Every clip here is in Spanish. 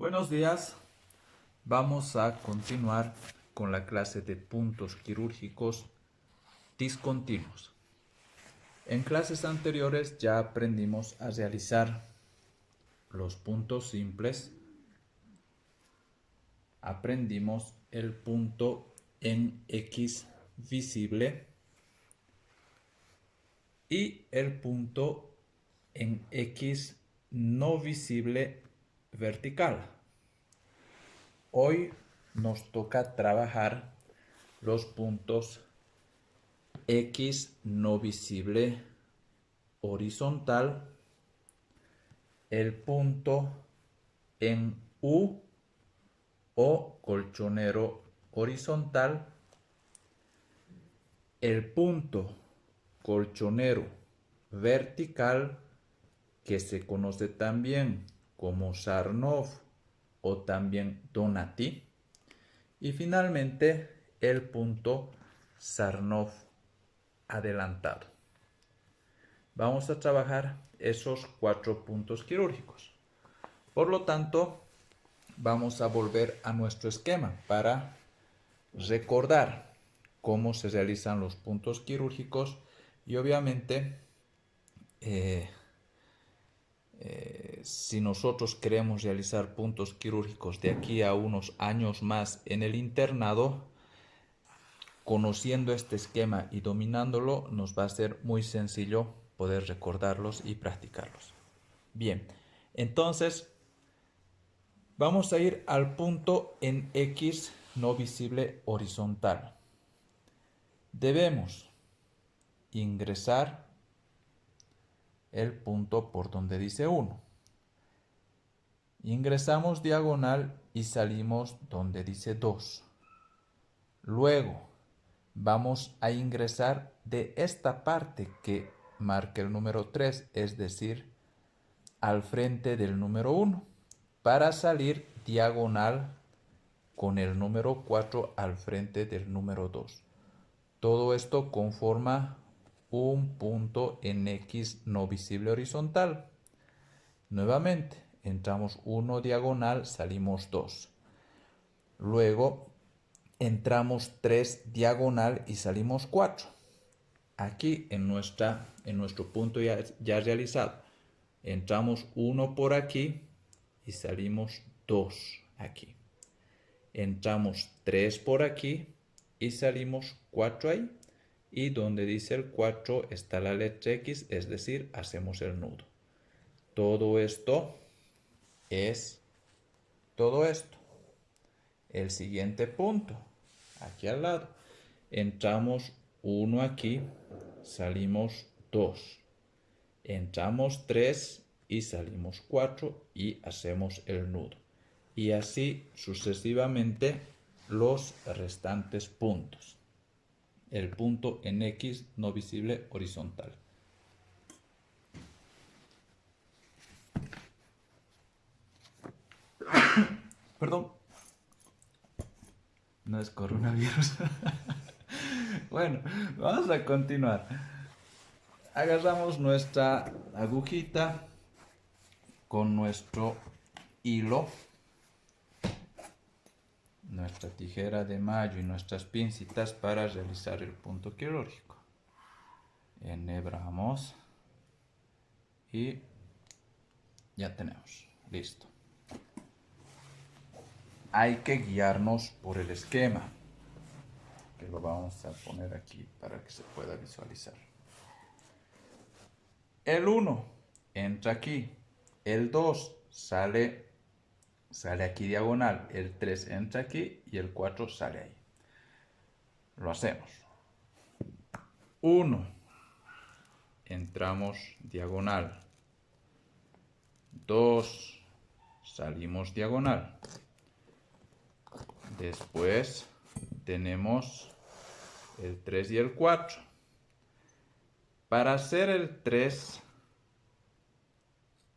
Buenos días, vamos a continuar con la clase de puntos quirúrgicos discontinuos. En clases anteriores ya aprendimos a realizar los puntos simples. Aprendimos el punto en X visible y el punto en X no visible vertical. Hoy nos toca trabajar los puntos X no visible horizontal, el punto en U o colchonero horizontal, el punto colchonero vertical, que se conoce también como Sarnoff o también Donati, y finalmente el punto Sarnoff adelantado. Vamos a trabajar esos 4 puntos quirúrgicos. Por lo tanto, vamos a volver a nuestro esquema para recordar cómo se realizan los puntos quirúrgicos y obviamente si nosotros queremos realizar puntos quirúrgicos de aquí a unos años más en el internado, conociendo este esquema y dominándolo, nos va a ser muy sencillo poder recordarlos y practicarlos. Bien, entonces vamos a ir al punto en X no visible horizontal. Debemos ingresar el punto por donde dice 1. Ingresamos diagonal y salimos donde dice 2. Luego vamos a ingresar de esta parte que marca el número 3, es decir, al frente del número 1, para salir diagonal con el número 4 al frente del número 2. Todo esto conforma un punto en X no visible horizontal. Nuevamente, entramos 1 diagonal, salimos 2. Luego entramos 3 diagonal y salimos 4. Aquí en nuestro punto ya realizado, entramos 1 por aquí y salimos 2 aquí. Entramos 3 por aquí y salimos 4 ahí. Y donde dice el 4 está la letra X, es decir, hacemos el nudo. Todo esto es todo esto. El siguiente punto, aquí al lado, entramos 1 aquí, salimos 2. Entramos 3 y salimos 4 y hacemos el nudo. Y así sucesivamente los restantes puntos. El punto en X no visible horizontal. Perdón. No es coronavirus. Bueno, vamos a continuar. Agarramos nuestra agujita con nuestro hilo, nuestra tijera de mayo y nuestras pincitas para realizar el punto quirúrgico. Enhebramos y ya tenemos, listo. Hay que guiarnos por el esquema, que lo vamos a poner aquí para que se pueda visualizar. El 1 entra aquí, el 2 sale aquí diagonal, el 3 entra aquí y el 4 sale ahí. Lo hacemos. 1, entramos diagonal. 2, salimos diagonal. Después tenemos el 3 y el 4. Para hacer el 3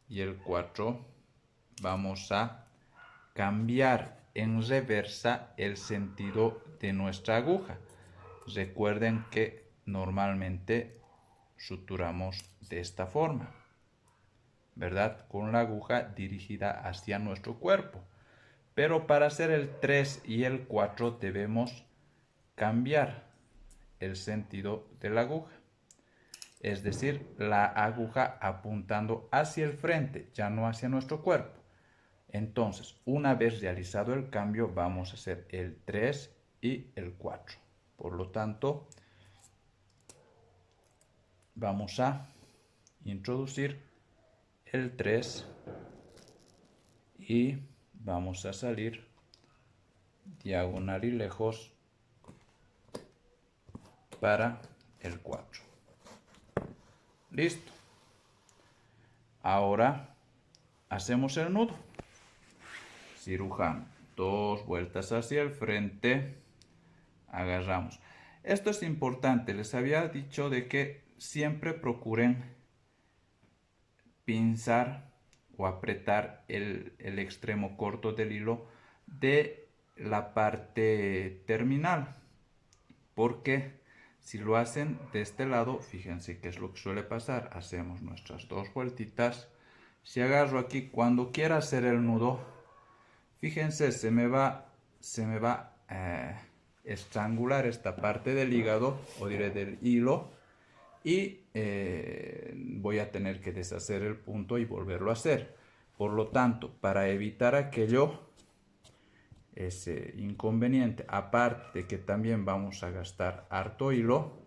y el 4 vamos a cambiar en reversa el sentido de nuestra aguja. Recuerden que normalmente suturamos de esta forma, ¿verdad? Con la aguja dirigida hacia nuestro cuerpo. Pero para hacer el 3 y el 4 debemos cambiar el sentido de la aguja. Es decir, la aguja apuntando hacia el frente, ya no hacia nuestro cuerpo. Entonces, una vez realizado el cambio, vamos a hacer el 3 y el 4. Por lo tanto, vamos a introducir el 3 y vamos a salir diagonal y lejos para el 4. Listo. Ahora hacemos el nudo. Cirujano, 2 vueltas hacia el frente, agarramos. Esto es importante, les había dicho de que siempre procuren pinzar o apretar el extremo corto del hilo de la parte terminal, porque si lo hacen de este lado, fíjense qué es lo que suele pasar. Hacemos nuestras 2 vueltitas. Si agarro aquí, cuando quiera hacer el nudo, fíjense, se me va a estrangular esta parte del hígado, o diré del hilo, y voy a tener que deshacer el punto y volverlo a hacer. Por lo tanto, para evitar aquello, ese inconveniente, aparte de que también vamos a gastar harto hilo,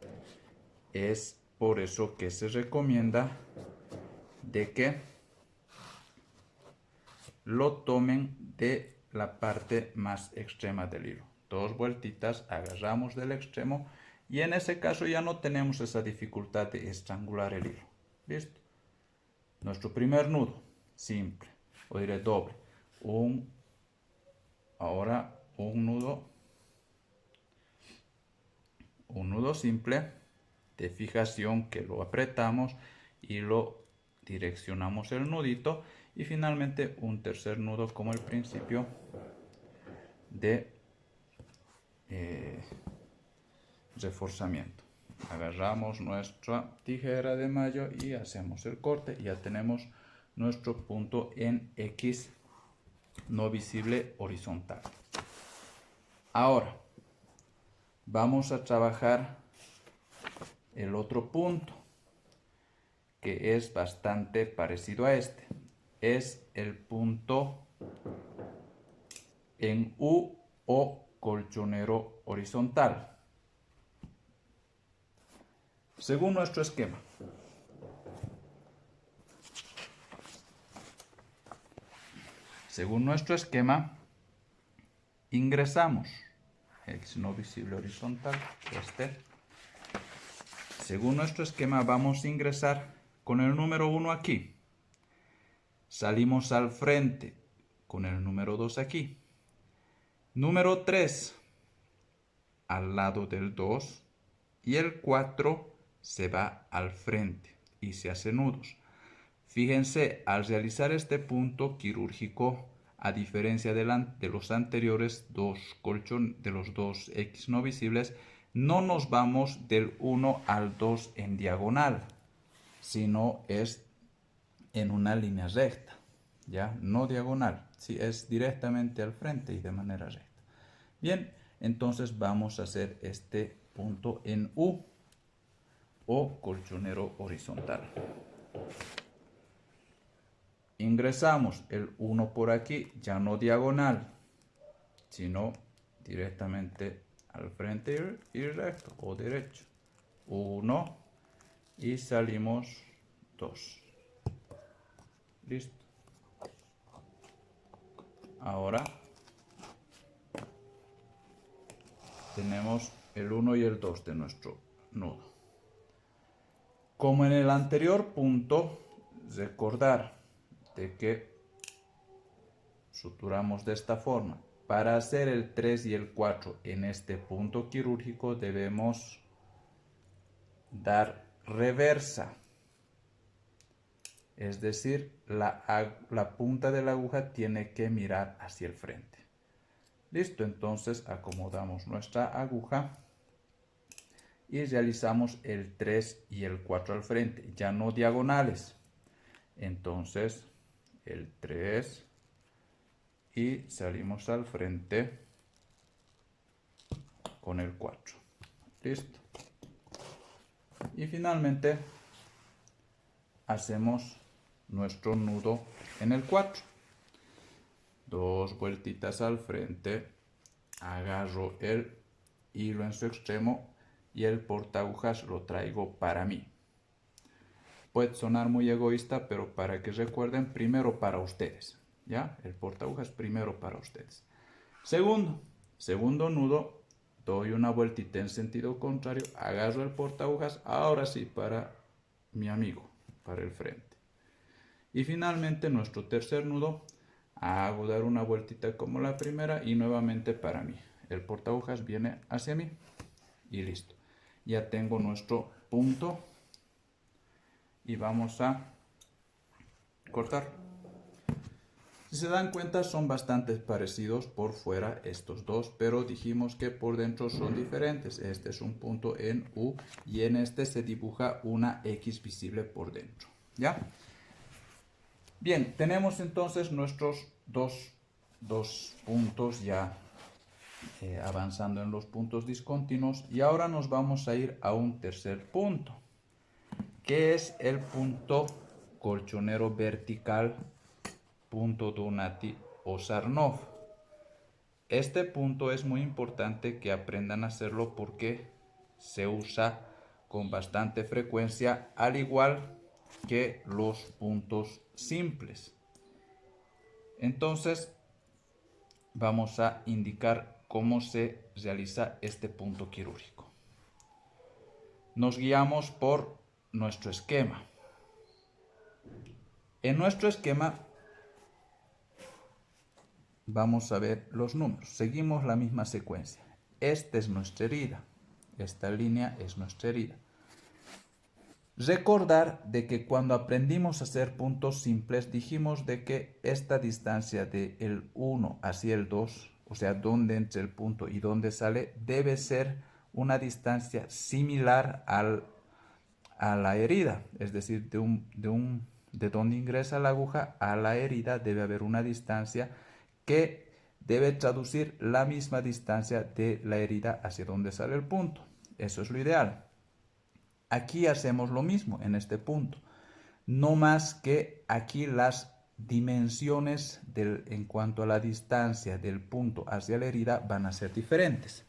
es por eso que se recomienda de que lo tomen de la parte más extrema del hilo. 2 vueltitas, agarramos del extremo y en ese caso ya no tenemos esa dificultad de estrangular el hilo. ¿Listo? Nuestro primer nudo, simple, o diré doble. Ahora un nudo simple de fijación que lo apretamos y lo direccionamos el nudito, y finalmente un tercer nudo como el principio de reforzamiento. Agarramos nuestra tijera de mayo y hacemos el corte y ya tenemos nuestro punto en X no visible horizontal. Ahora vamos a trabajar el otro punto, que es bastante parecido a este. Es el punto en U o colchonero horizontal. Según nuestro esquema, ingresamos X no visible horizontal, Según nuestro esquema vamos a ingresar con el número 1 aquí. Salimos al frente con el número 2 aquí. Número 3 al lado del 2 y el 4 se va al frente y se hace nudos. Fíjense, al realizar este punto quirúrgico, a diferencia de los anteriores de los dos X no visibles, no nos vamos del 1 al 2 en diagonal, sino es en una línea recta, ¿ya? No diagonal, sí, es directamente al frente y de manera recta. Bien, entonces vamos a hacer este punto en U o colchonero horizontal. Ingresamos el 1 por aquí, ya no diagonal, sino directamente al frente y recto o derecho. 1 y salimos 2. Listo. Ahora tenemos el 1 y el 2 de nuestro nudo. Como en el anterior punto, recordar de que suturamos de esta forma. Para hacer el 3 y el 4 en este punto quirúrgico debemos dar reversa. Es decir, la punta de la aguja tiene que mirar hacia el frente. Listo, entonces acomodamos nuestra aguja y realizamos el 3 y el 4 al frente, ya no diagonales. Entonces, el 3 y salimos al frente con el 4. Listo. Y finalmente hacemos nuestro nudo en el 4. 2 vueltitas al frente, agarro el hilo en su extremo y el portagujas lo traigo para mí. Puede sonar muy egoísta, pero para que recuerden, primero para ustedes, ¿ya? El portagujas primero para ustedes. Segundo nudo, doy una vueltita en sentido contrario, agarro el portagujas, ahora sí para mi amigo, para el frente. Y finalmente nuestro tercer nudo, hago dar una vueltita como la primera y nuevamente para mí. El portagujas viene hacia mí y listo. Ya tengo nuestro punto y vamos a cortar. Si se dan cuenta, son bastante parecidos por fuera estos dos, pero dijimos que por dentro son diferentes. Este es un punto en U y en este se dibuja una X visible por dentro, ¿ya? Bien, tenemos entonces nuestros dos puntos ya avanzando en los puntos discontinuos, y ahora nos vamos a ir a un tercer punto, que es el punto colchonero vertical, punto Donati o Sarnoff. Este punto es muy importante que aprendan a hacerlo porque se usa con bastante frecuencia, al igual que los puntos simples. Entonces vamos a indicar cómo se realiza este punto quirúrgico. Nos guiamos por nuestro esquema. En nuestro esquema vamos a ver los números. Seguimos la misma secuencia. Esta es nuestra herida. Esta línea es nuestra herida. Recordar de que cuando aprendimos a hacer puntos simples, dijimos de que esta distancia del 1 hacia el 2, o sea, donde entra el punto y donde sale, debe ser una distancia similar a la herida. Es decir, de donde ingresa la aguja a la herida debe haber una distancia que debe traducir la misma distancia de la herida hacia donde sale el punto. Eso es lo ideal. Aquí hacemos lo mismo en este punto, no más que aquí las dimensiones en cuanto a la distancia del punto hacia la herida van a ser diferentes.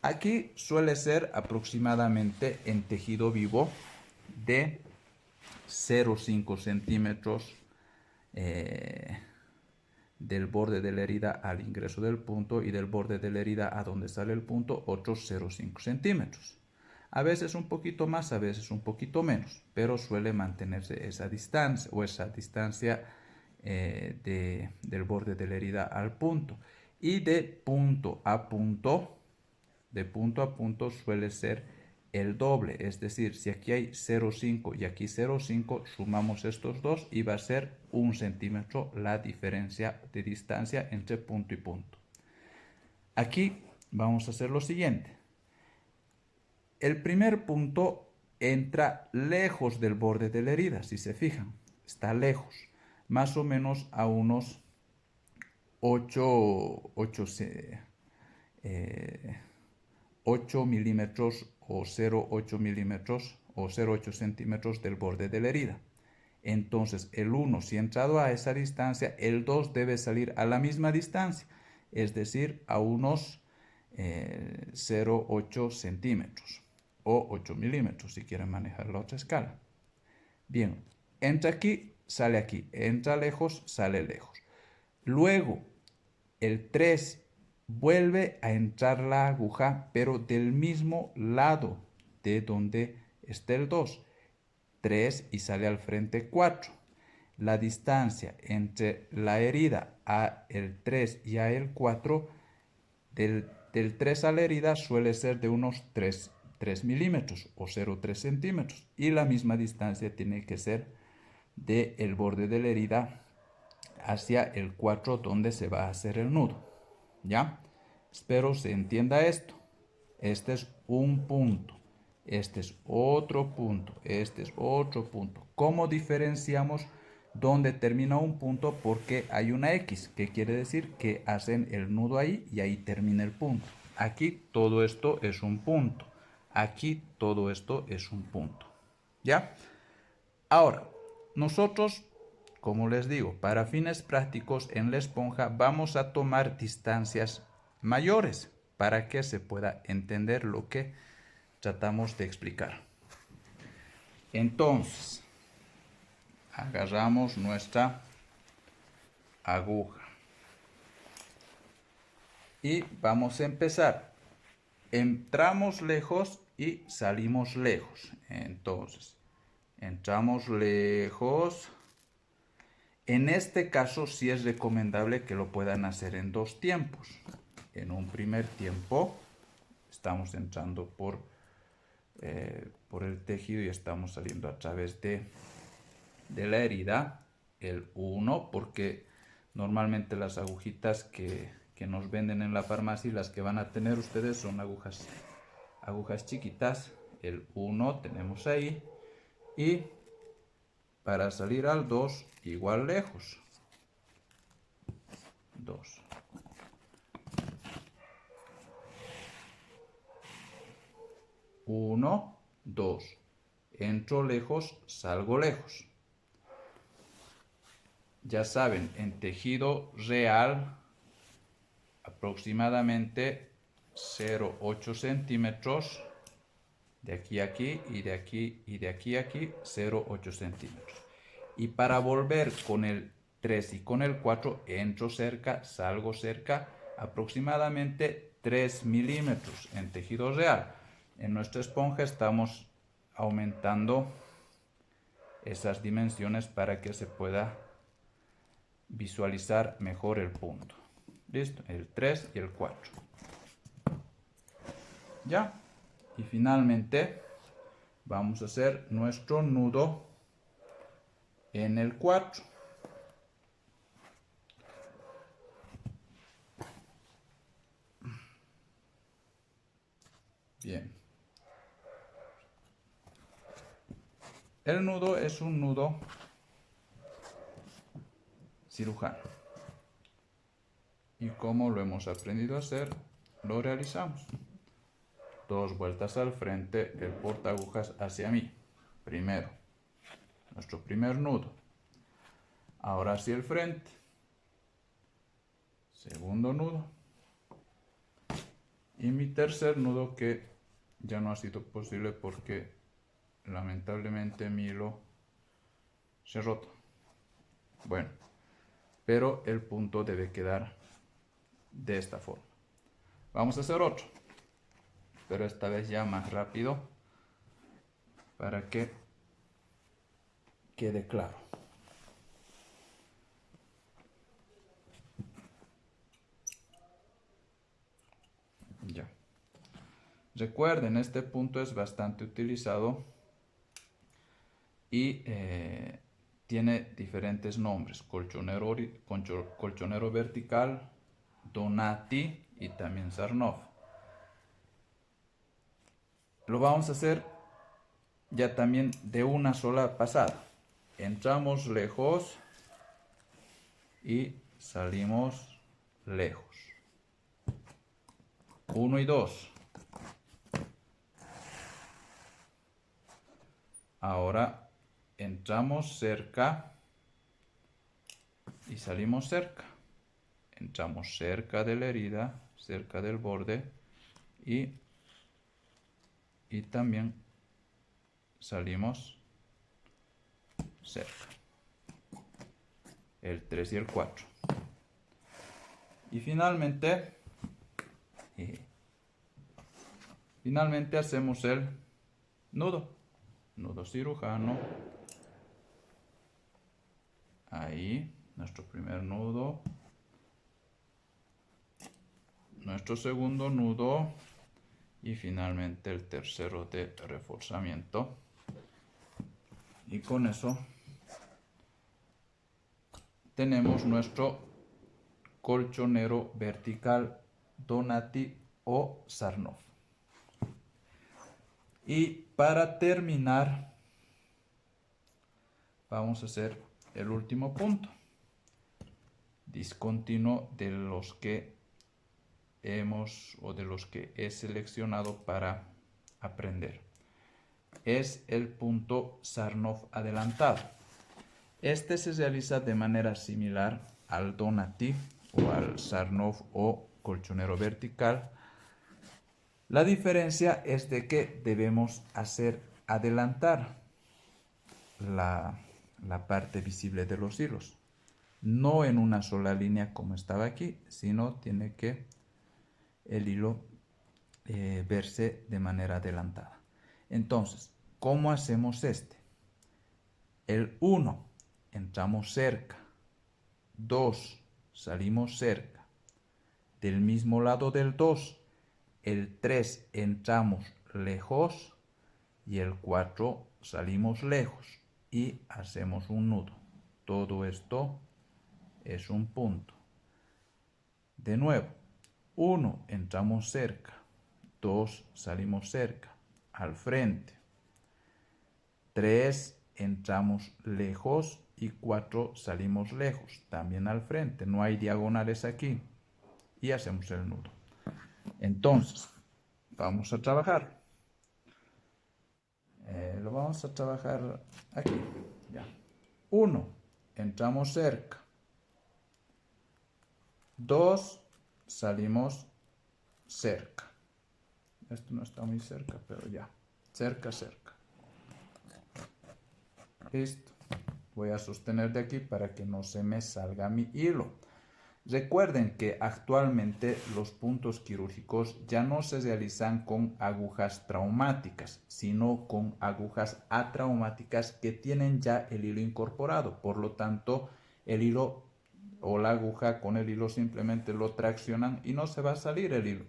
Aquí suele ser aproximadamente en tejido vivo de 0,5 centímetros del borde de la herida al ingreso del punto, y del borde de la herida a donde sale el punto otros 0,5 centímetros. A veces un poquito más, a veces un poquito menos, pero suele mantenerse esa distancia o esa distancia del borde de la herida al punto. Y de punto a punto suele ser el doble. Es decir, si aquí hay 0,5 y aquí 0,5, sumamos estos dos y va a ser 1 centímetro la diferencia de distancia entre punto y punto. Aquí vamos a hacer lo siguiente. El primer punto entra lejos del borde de la herida, si se fijan, está lejos, más o menos a unos 8 milímetros o 0,8 milímetros o 0,8 centímetros del borde de la herida. Entonces el 1, si ha entrado a esa distancia, el 2 debe salir a la misma distancia, es decir, a unos 0,8 centímetros. O 8 milímetros si quieren manejar la otra escala. Bien, entra aquí, sale aquí, entra lejos, sale lejos. Luego, el 3 vuelve a entrar la aguja, pero del mismo lado de donde está el 2. 3 y sale al frente 4. La distancia entre la herida a el 3 y a el 4, del 3 a la herida suele ser de unos 3 milímetros o 0,3 centímetros, y la misma distancia tiene que ser del borde de la herida hacia el 4 donde se va a hacer el nudo. ¿Ya? Espero se entienda esto. Este es un punto, este es otro punto, este es otro punto. ¿Cómo diferenciamos donde termina un punto porque hay una X, que quiere decir que hacen el nudo ahí y ahí termina el punto. Aquí todo esto es un punto. Aquí todo esto es un punto. ¿Ya? Ahora, nosotros, como les digo, para fines prácticos en la esponja vamos a tomar distancias mayores para que se pueda entender lo que tratamos de explicar. Entonces, agarramos nuestra aguja y vamos a empezar. Entramos lejos y salimos lejos. Entonces, entramos lejos. En este caso sí es recomendable que lo puedan hacer en dos tiempos. En un primer tiempo estamos entrando por el tejido y estamos saliendo a través de la herida. El 1, porque normalmente las agujitas que nos venden en la farmacia y las que van a tener ustedes son agujas chiquitas. El 1 tenemos ahí. Y para salir al 2, igual lejos. 2. 1, 2. Entro lejos, salgo lejos. Ya saben, en tejido real, aproximadamente 0,8 centímetros. De aquí a aquí y de aquí y de aquí a aquí, 0,8 centímetros. Y para volver con el 3 y con el 4, entro cerca, salgo cerca, aproximadamente 3 milímetros en tejido real. En nuestra esponja estamos aumentando esas dimensiones para que se pueda visualizar mejor el punto. ¿Listo? El 3 y el 4. ¿Ya? Y finalmente vamos a hacer nuestro nudo en el 4. Bien. El nudo es un nudo cirujano. Y como lo hemos aprendido a hacer, lo realizamos. 2 vueltas al frente, el portaagujas hacia mí. Primero, nuestro primer nudo. Ahora hacia el frente. Segundo nudo. Y mi tercer nudo, que ya no ha sido posible porque lamentablemente mi hilo se rota. Bueno, pero el punto debe quedar de esta forma. Vamos a hacer otro, pero esta vez ya más rápido para que quede claro. Ya. Recuerden, este punto es bastante utilizado y tiene diferentes nombres: colchonero vertical, Donati y también Sarnoff. Lo vamos a hacer ya también de una sola pasada. Entramos lejos y salimos lejos. 1 y 2. Ahora entramos cerca y salimos cerca. Entramos cerca de la herida, cerca del borde y también salimos cerca. El 3 y el 4. Y finalmente hacemos el nudo cirujano. Ahí, nuestro primer nudo, nuestro segundo nudo y finalmente el tercero de reforzamiento. Y con eso tenemos nuestro colchonero vertical Donati o Sarnoff. Y para terminar, vamos a hacer el último punto discontinuo de los que he seleccionado para aprender. Es el punto Sarnoff adelantado. Este se realiza de manera similar al Donati o al Sarnoff o colchonero vertical. La diferencia es de que debemos hacer adelantar la parte visible de los hilos. No en una sola línea como estaba aquí, sino tiene que el hilo verse de manera adelantada. Entonces, ¿cómo hacemos este? El 1, entramos cerca. 2, salimos cerca. Del mismo lado del 2, el 3, entramos lejos. Y el 4, salimos lejos. Y hacemos un nudo. Todo esto es un punto. De nuevo, 1, entramos cerca. 2, salimos cerca, al frente. 3, entramos lejos y 4, salimos lejos, también al frente. No hay diagonales aquí. Y hacemos el nudo. Entonces, vamos a trabajar. Lo vamos a trabajar aquí. Ya. 1, entramos cerca. 2, salimos cerca. Esto no está muy cerca, pero ya. Cerca, cerca. Listo. Voy a sostener de aquí para que no se me salga mi hilo. Recuerden que actualmente los puntos quirúrgicos ya no se realizan con agujas traumáticas, sino con agujas atraumáticas que tienen ya el hilo incorporado. Por lo tanto, el hilo o la aguja con el hilo simplemente lo traccionan y no se va a salir el hilo.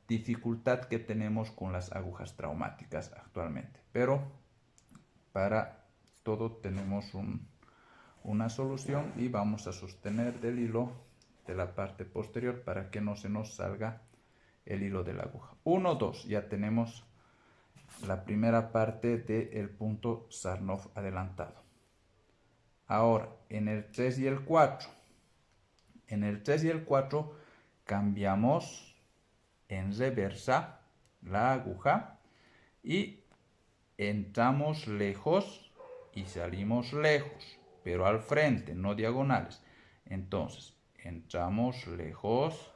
Dificultad que tenemos con las agujas traumáticas actualmente. Pero para todo tenemos una solución y vamos a sostener del hilo de la parte posterior para que no se nos salga el hilo de la aguja. 1, 2, ya tenemos la primera parte del punto Sarnoff adelantado. Ahora, en el 3 y el 4. En el 3 y el 4 cambiamos en reversa la aguja y entramos lejos y salimos lejos, pero al frente, no diagonales. Entonces, entramos lejos.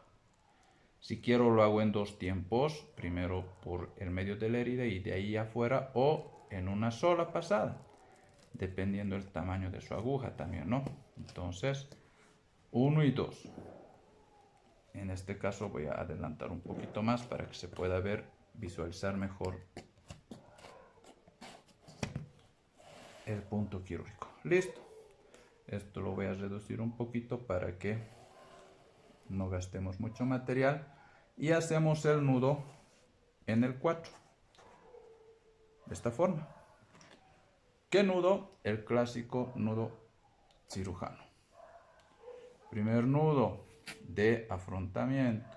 Si quiero lo hago en 2 tiempos, primero por el medio de la herida y de ahí afuera, o en una sola pasada, dependiendo del tamaño de su aguja también, ¿no? Entonces, 1 y 2. En este caso voy a adelantar un poquito más para que se pueda ver, visualizar mejor el punto quirúrgico. Listo. Esto lo voy a reducir un poquito para que no gastemos mucho material. Y hacemos el nudo en el 4. De esta forma. ¿Qué nudo? El clásico nudo cirujano. Primer nudo de afrontamiento.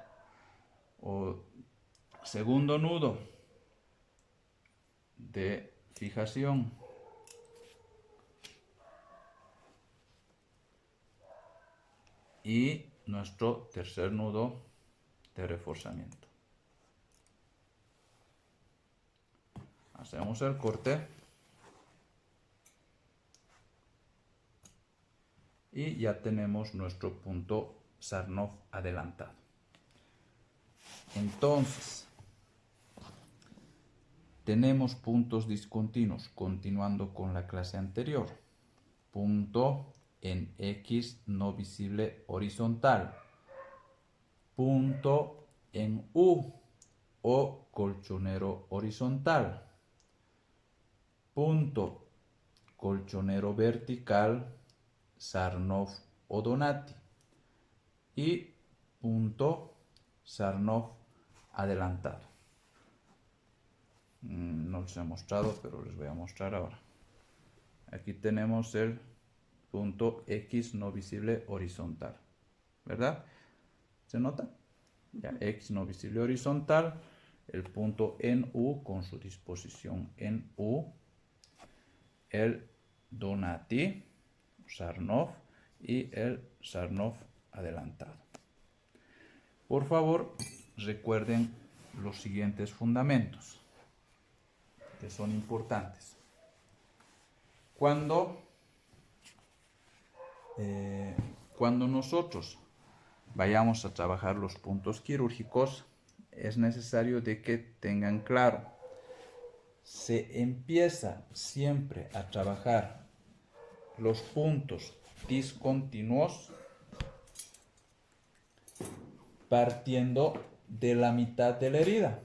O segundo nudo de fijación. Y nuestro tercer nudo de reforzamiento. Hacemos el corte. Y ya tenemos nuestro punto Sarnoff adelantado. Entonces, tenemos puntos discontinuos, continuando con la clase anterior. Punto en X no visible horizontal. Punto en U o colchonero horizontal. Punto colchonero vertical, Sarnoff o Donati. Y punto Sarnoff adelantado. No les he mostrado, pero les voy a mostrar ahora. Aquí tenemos el punto X no visible horizontal, ¿verdad? ¿Se nota? Ya, X no visible horizontal, el punto en U con su disposición en U, el Donati Sharnov y el Sharnov adelantado. Por favor, recuerden los siguientes fundamentos, que son importantes. Cuando nosotros vayamos a trabajar los puntos quirúrgicos, es necesario de que tengan claro, se empieza siempre a trabajar los puntos discontinuos partiendo de la mitad de la herida,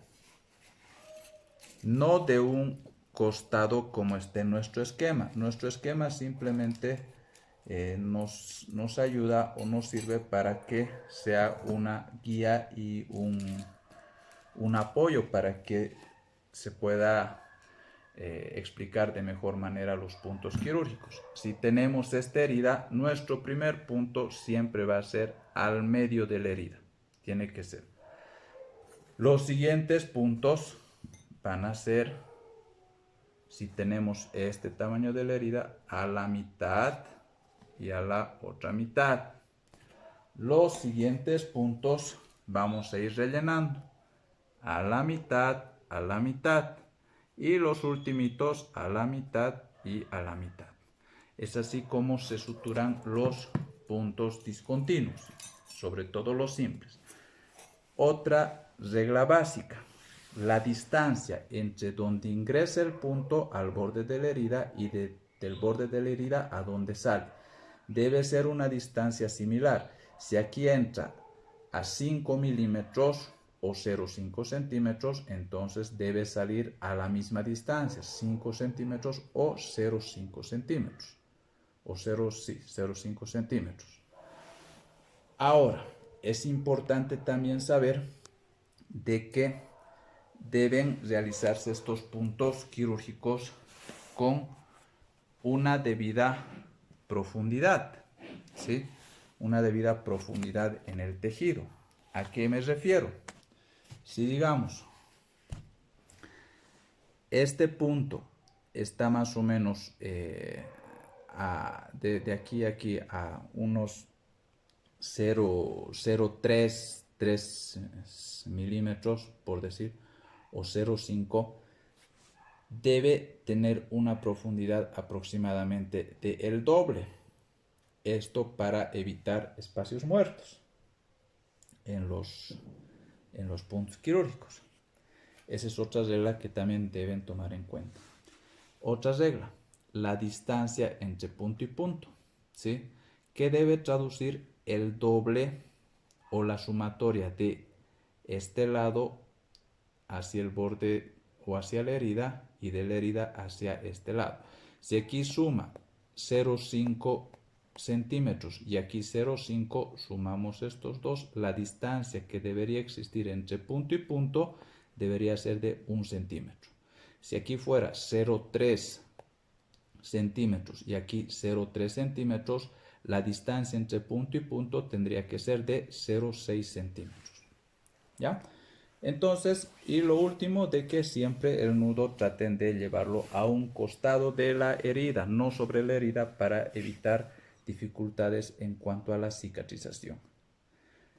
no de un costado como está en nuestro esquema. Nuestro esquema simplemente nos ayuda o nos sirve para que sea una guía y un apoyo para que se pueda explicar de mejor manera los puntos quirúrgicos. Si tenemos esta herida, nuestro primer punto siempre va a ser al medio de la herida. Tiene que ser. Los siguientes puntos van a ser, si tenemos este tamaño de la herida, a la mitad y a la otra mitad. Los siguientes puntos vamos a ir rellenando a la mitad, y los ultimitos a la mitad y a la mitad. Es así como se suturan los puntos discontinuos, sobre todo los simples. Otra regla básica: la distancia entre donde ingresa el punto al borde de la herida y del borde de la herida a donde sale debe ser una distancia similar. Si aquí entra a 5 milímetros o 0,5 centímetros, entonces debe salir a la misma distancia, 5 centímetros o 0,5 centímetros, o 0,5 centímetros. Ahora, es importante también saber de que deben realizarse estos puntos quirúrgicos con una debida profundidad, ¿sí? Una debida profundidad en el tejido. ¿A qué me refiero? Si digamos, este punto está más o menos de aquí a aquí a unos 0,3 milímetros, por decir, o 0,5, debe tener una profundidad aproximadamente del doble. Esto para evitar espacios muertos en los puntos quirúrgicos. Esa es otra regla que también deben tomar en cuenta. Otra regla, la distancia entre punto y punto, ¿sí? Que debe traducir el doble o la sumatoria de este lado hacia el borde o hacia la herida y de la herida hacia este lado. Si aquí suma 0,5 centímetros y aquí 0,5, sumamos estos dos, la distancia que debería existir entre punto y punto debería ser de 1 centímetro. Si aquí fuera 0,3 centímetros y aquí 0,3 centímetros, la distancia entre punto y punto tendría que ser de 0,6 centímetros. ¿Ya? Entonces, y lo último, de que siempre el nudo traten de llevarlo a un costado de la herida, no sobre la herida, para evitar dificultades en cuanto a la cicatrización.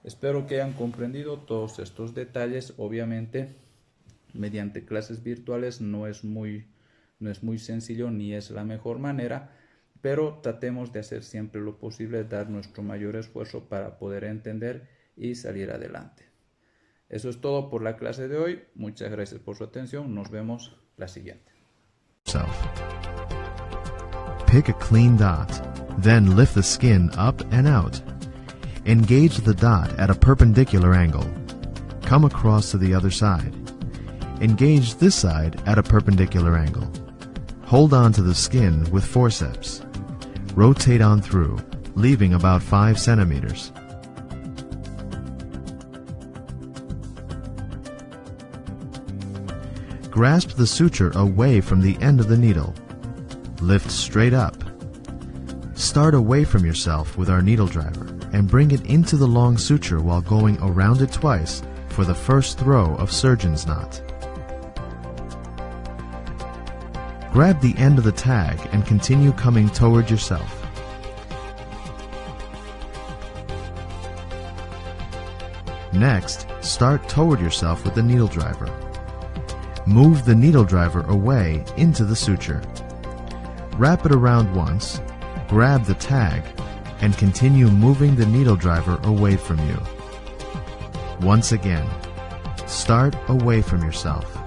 Espero que hayan comprendido todos estos detalles. Obviamente, mediante clases virtuales no es muy sencillo ni es la mejor manera, pero tratemos de hacer siempre lo posible, dar nuestro mayor esfuerzo para poder entender y salir adelante. Eso es todo por la clase de hoy. Muchas gracias por su atención. Nos vemos la siguiente. Pick a clean dot, then lift the skin up and out. Engage the dot at a perpendicular angle. Come across to the other side. Engage this side at a perpendicular angle. Hold on to the skin with forceps. Rotate on through, leaving about 5 centimeters. Grasp the suture away from the end of the needle. Lift straight up. Start away from yourself with our needle driver and bring it into the long suture while going around it twice for the first throw of surgeon's knot. Grab the end of the tag and continue coming toward yourself. Next, start toward yourself with the needle driver. Move the needle driver away into the suture. Wrap it around once, grab the tag, and continue moving the needle driver away from you. Once again, start away from yourself.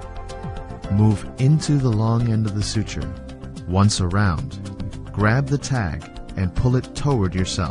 Move into the long end of the suture. Once around, grab the tag and pull it toward yourself.